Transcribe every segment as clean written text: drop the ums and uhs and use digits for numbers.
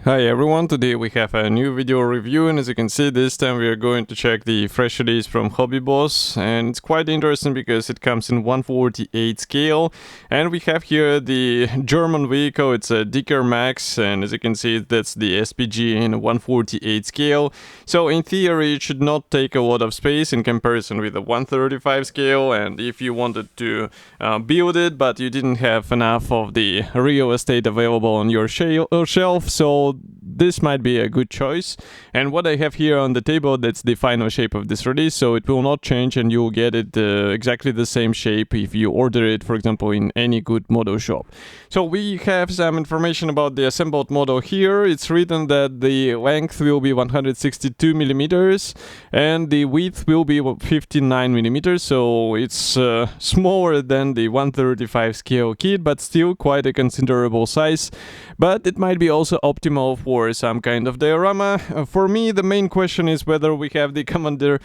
Hi everyone, today we have a new video review, and as you can see, this time we are going to check the fresh release from HobbyBoss, and it's quite interesting because it comes in 1/48 scale, and we have here the German vehicle. It's a Dicker Max, and as you can see, that's the SPG in 1/48 scale. So in theory it should not take a lot of space in comparison with the 1/35 scale, and if you wanted to build it but you didn't have enough of the real estate available on your shelf, so this might be a good choice. And what I have here on the table, that's the final shape of this release, so it will not change and you'll get it exactly the same shape if you order it, for example, in any good model shop. So we have some information about the assembled model here. It's written that the length will be 162 millimeters and the width will be 59 millimeters, so it's smaller than the 1/35 scale kit, but still quite a considerable size. But it might be also optimal for some kind of diorama. For me, the main question is whether we have the Commander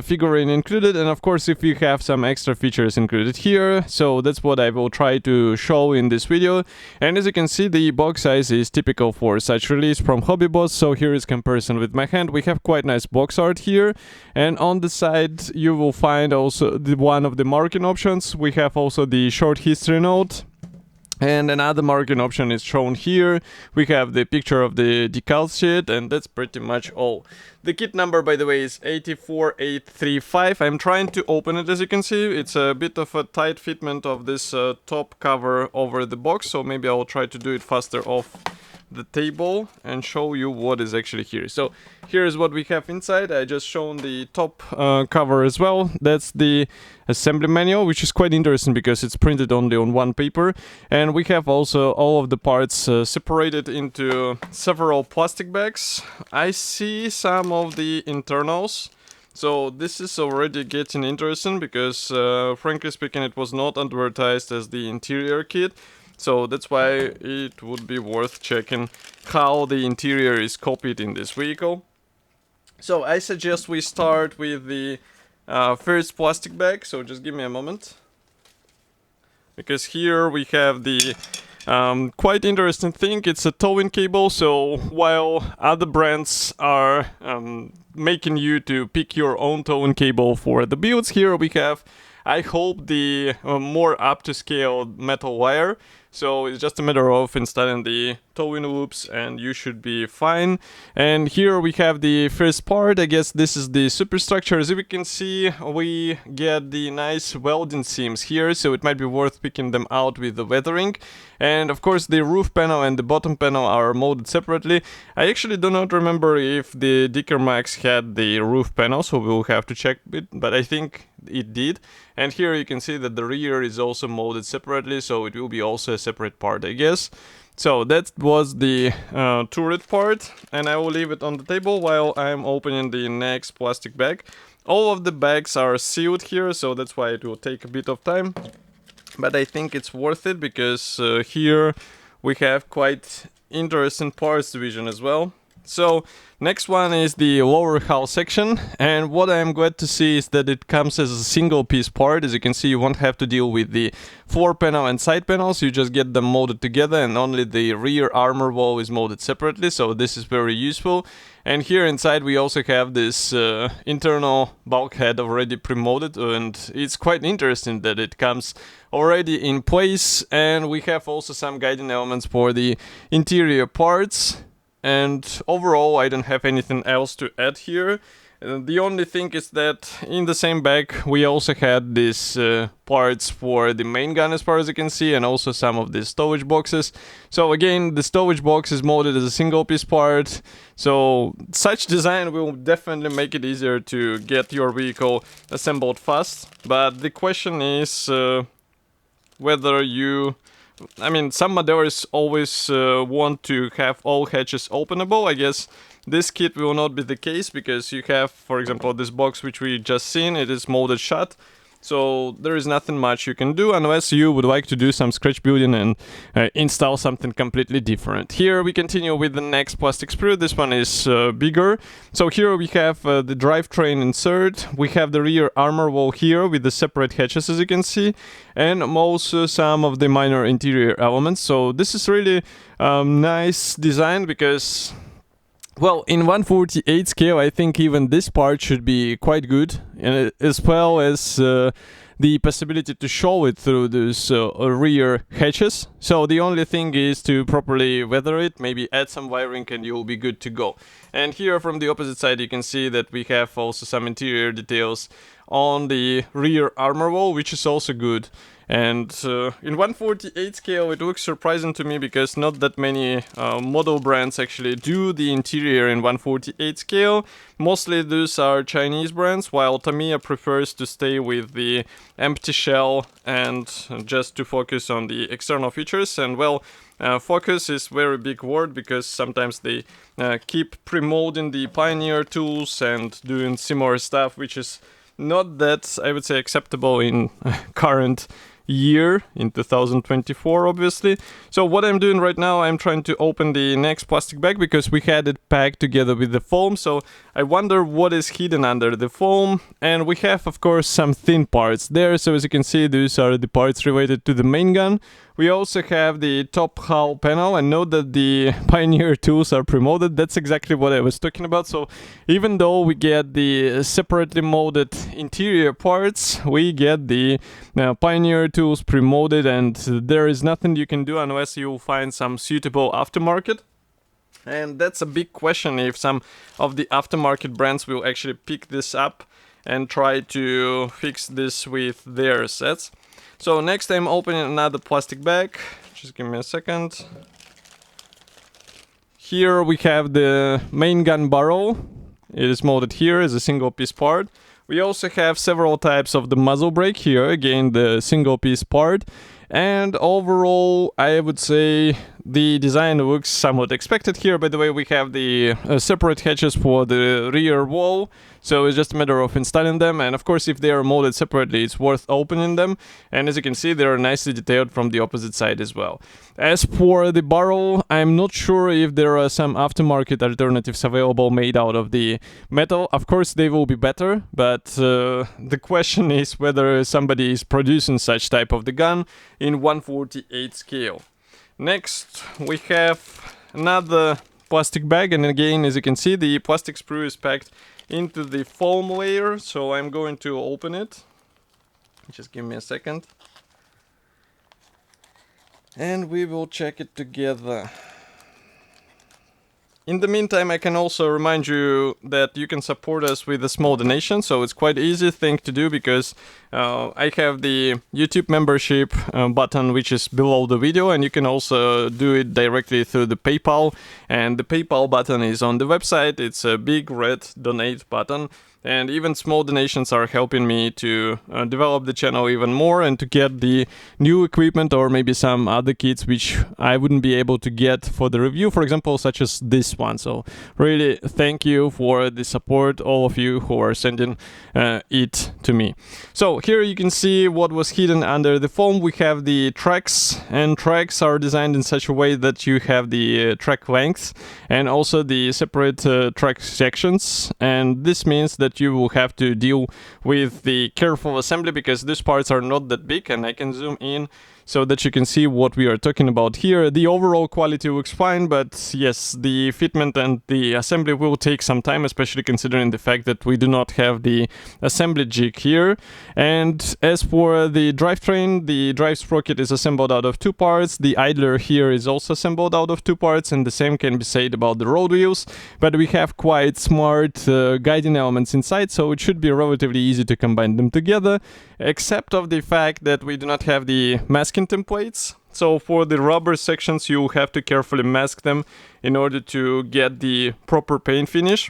figurine included, and of course if you have some extra features included here. So that's what I will try to show in this video. And as you can see, the box size is typical for such release from HobbyBoss. So here is comparison with my hand. We have quite nice box art here, and on the side you will find also one of the marking options. We have also the short history note. And another marking option is shown here. We have the picture of the decal sheet, and that's pretty much all. The kit number, by the way, is 84835. I'm trying to open it, as you can see. It's a bit of a tight fitment of this top cover over the box, so maybe I'll try to do it faster off the table and show you what is actually here. So here's what we have inside. I just shown the top cover as well. That's the assembly manual, which is quite interesting because it's printed only on one paper, and we have also all of the parts separated into several plastic bags. I see some of the internals. So this is already getting interesting because frankly speaking, it was not advertised as the interior kit. So that's why it would be worth checking how the interior is copied in this vehicle. So I suggest we start with the first plastic bag, so just give me a moment. Because here we have the quite interesting thing. It's a towing cable, so while other brands are making you to pick your own towing cable for the builds, here we have, I hope, the more up to scale metal wire. So it's just a matter of installing the towing loops and you should be fine. And here we have the first part. I guess this is the superstructure. As you can see, we get the nice welding seams here, so it might be worth picking them out with the weathering. And of course the roof panel and the bottom panel are molded separately. I actually do not remember if the Dicker Max had the roof panel, so we'll have to check it, but I think it did. And here you can see that the rear is also molded separately, so it will be also a separate part, I guess. So that was the turret part, and I will leave it on the table while I'm opening the next plastic bag. All of the bags are sealed here, so that's why it will take a bit of time. But I think it's worth it because here we have quite interesting parts division as well. So next one is the lower hull section, and what I'm glad to see is that it comes as a single piece part. As you can see, you won't have to deal with the floor panel and side panels. You just get them molded together, and only the rear armor wall is molded separately, so this is very useful. And here inside we also have this internal bulkhead already pre-molded, and it's quite interesting that it comes already in place. And we have also some guiding elements for the interior parts. And overall, I don't have anything else to add here. The only thing is that in the same bag we also had these parts for the main gun, as far as you can see, and also some of the stowage boxes. So again, the stowage box is molded as a single piece part, so such design will definitely make it easier to get your vehicle assembled fast. But the question is whether you... I mean, some modelers always want to have all hatches openable. I guess this kit will not be the case because you have, for example, this box which we just seen, it is molded shut. So there is nothing much you can do unless you would like to do some scratch building and install something completely different. Here we continue with the next plastic sprue. This one is bigger. So here we have the drivetrain insert. We have the rear armor wall here with the separate hatches, as you can see, and also some of the minor interior elements. So this is really nice design because, well, in 1/48 scale, I think even this part should be quite good, and as well as the possibility to show it through those rear hatches. So the only thing is to properly weather it, maybe add some wiring, and you'll be good to go. And here from the opposite side, you can see that we have also some interior details on the rear armor wall, which is also good. And in 1/48 scale, it looks surprising to me because not that many model brands actually do the interior in 1/48 scale. Mostly those are Chinese brands, while Tamiya prefers to stay with the empty shell and just to focus on the external features. And well, focus is very big word because sometimes they keep pre-molding the Pioneer tools and doing similar stuff, which is not that, I would say, acceptable in current year, in 2024, obviously. So what I'm doing right now, I'm trying to open the next plastic bag because we had it packed together with the foam. So I wonder what is hidden under the foam. And we have, of course, some thin parts there. So as you can see, these are the parts related to the main gun. We also have the top hull panel, and note that the Pioneer tools are pre-molded. That's exactly what I was talking about. So even though we get the separately molded interior parts, we get the Pioneer tools pre-molded, and there is nothing you can do unless you find some suitable aftermarket. And that's a big question if some of the aftermarket brands will actually pick this up and try to fix this with their sets. So next I'm opening another plastic bag. Just give me a second. Here we have the main gun barrel. It is molded here as a single piece part. We also have several types of the muzzle brake here, again the single piece part. And overall, I would say the design looks somewhat expected here. By the way, we have the separate hatches for the rear wall, so it's just a matter of installing them. And of course, if they are molded separately, it's worth opening them. And as you can see, they are nicely detailed from the opposite side as well. As for the barrel, I'm not sure if there are some aftermarket alternatives available made out of the metal. Of course, they will be better, but the question is whether somebody is producing such type of the gun in 1/48 scale. Next, we have another plastic bag, and again, as you can see, the plastic sprue is packed into the foam layer, so I'm going to open it. Just give me a second. And we will check it together. In the meantime, I can also remind you that you can support us with a small donation, so it's quite easy thing to do because I have the YouTube membership button which is below the video, and you can also do it directly through the PayPal, and the PayPal button is on the website. It's a big red donate button. And even small donations are helping me to develop the channel even more and to get the new equipment or maybe some other kits which I wouldn't be able to get for the review, for example, such as this one. So really thank you for the support, all of you who are sending it to me. So here you can see what was hidden under the foam. We have the tracks, and tracks are designed in such a way that you have the track length and also the separate track sections, and this means that you will have to deal with the careful assembly because these parts are not that big, and I can zoom in so that you can see what we are talking about here. The overall quality looks fine, but yes, the fitment and the assembly will take some time, especially considering the fact that we do not have the assembly jig here. And as for the drivetrain, the drive sprocket is assembled out of two parts. The idler here is also assembled out of two parts, and the same can be said about the road wheels. But we have quite smart guiding elements inside, so it should be relatively easy to combine them together, except of the fact that we do not have the masking templates. So for the rubber sections, you have to carefully mask them in order to get the proper paint finish.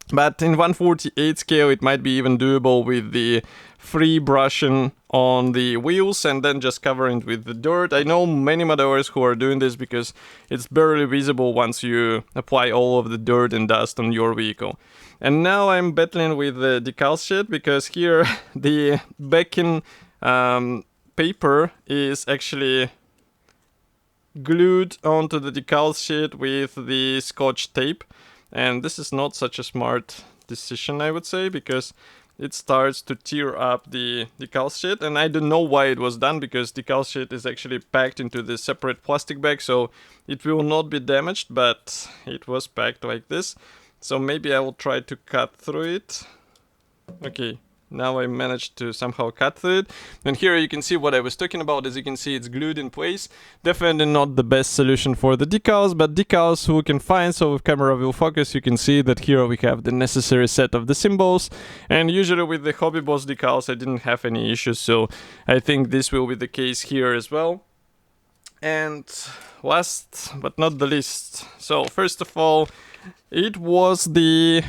But in 1/48 scale, it might be even doable with the free brushing on the wheels and then just covering it with the dirt. I know many modders who are doing this because it's barely visible once you apply all of the dirt and dust on your vehicle. And now I'm battling with the decal sheet because here the backing paper is actually glued onto the decal sheet with the scotch tape. And this is not such a smart decision, I would say, because it starts to tear up the decal sheet. And I don't know why it was done, because decal sheet is actually packed into this separate plastic bag, so it will not be damaged, but it was packed like this. So maybe I will try to cut through it. Okay. Now I managed to somehow cut through it. And here you can see what I was talking about. As you can see, it's glued in place. Definitely not the best solution for the decals, but decals who can find. So if camera will focus, you can see that here we have the necessary set of the symbols. And usually with the HobbyBoss decals, I didn't have any issues. So I think this will be the case here as well. And last but not the least, so first of all, it was the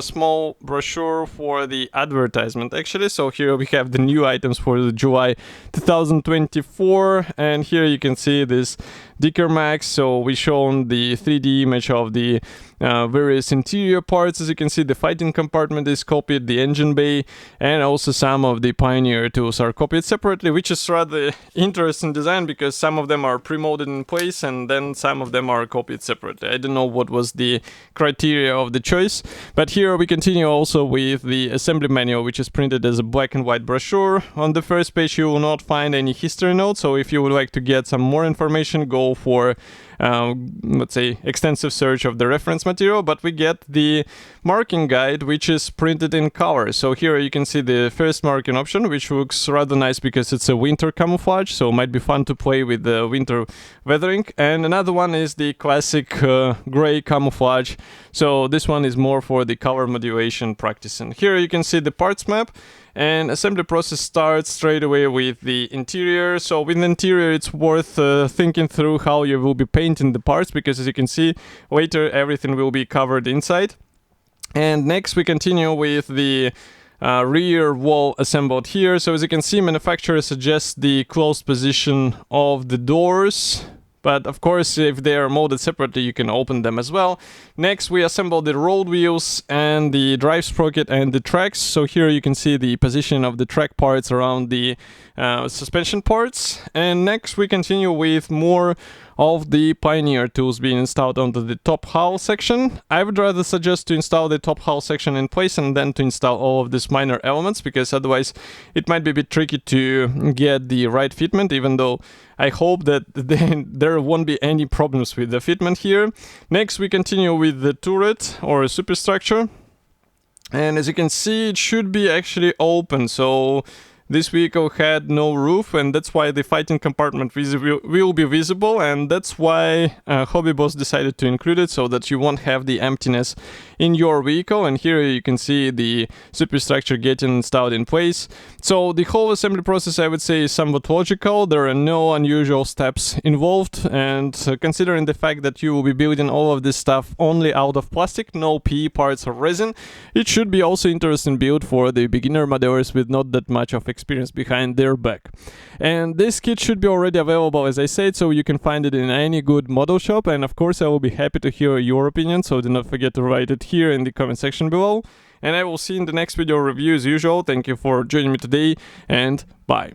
small brochure for the advertisement, actually. So here we have the new items for the July 2024, and here you can see this Dicker Max. So we shown the 3D image of the various interior parts. As you can see, the fighting compartment is copied, the engine bay, and also some of the Pioneer tools are copied separately, which is rather interesting design because some of them are pre-molded in place and then some of them are copied separately. I don't know what was the criteria of the choice, but here we continue also with the assembly manual, which is printed as a black and white brochure. On the first page you will not find any history notes, so if you would like to get some more information, go for let's say extensive search of the reference material. But we get the marking guide, which is printed in color. So here you can see the first marking option, which looks rather nice because it's a winter camouflage, so it might be fun to play with the winter weathering. And another one is the classic gray camouflage, so this one is more for the color modulation practice. And here you can see the parts map. And assembly process starts straight away with the interior. So with the interior, it's worth thinking through how you will be painting the parts, because as you can see, later everything will be covered inside. And next we continue with the rear wall assembled here. So as you can see, manufacturer suggests the closed position of the doors. But of course, if they are molded separately, you can open them as well. Next, we assemble the road wheels and the drive sprocket and the tracks. So here you can see the position of the track parts around the suspension parts. And next, we continue with more of the Pioneer tools being installed onto the top hull section. I would rather suggest to install the top hull section in place and then to install all of these minor elements, because otherwise it might be a bit tricky to get the right fitment, even though I hope that there won't be any problems with the fitment here. Next, we continue with the turret or superstructure. And as you can see, it should be actually open. So this vehicle had no roof, and that's why the fighting compartment will be visible, and that's why HobbyBoss decided to include it, so that you won't have the emptiness in your vehicle. And here you can see the superstructure getting installed in place. So the whole assembly process, I would say, is somewhat logical. There are no unusual steps involved, and considering the fact that you will be building all of this stuff only out of plastic, no PE parts or resin, it should be also interesting build for the beginner modders with not that much of experience behind their back. And this kit should be already available, as I said, so you can find it in any good model shop. And of course, I will be happy to hear your opinion, so do not forget to write it here in the comment section below. And I will see you in the next video review as usual. Thank you for joining me today, and bye.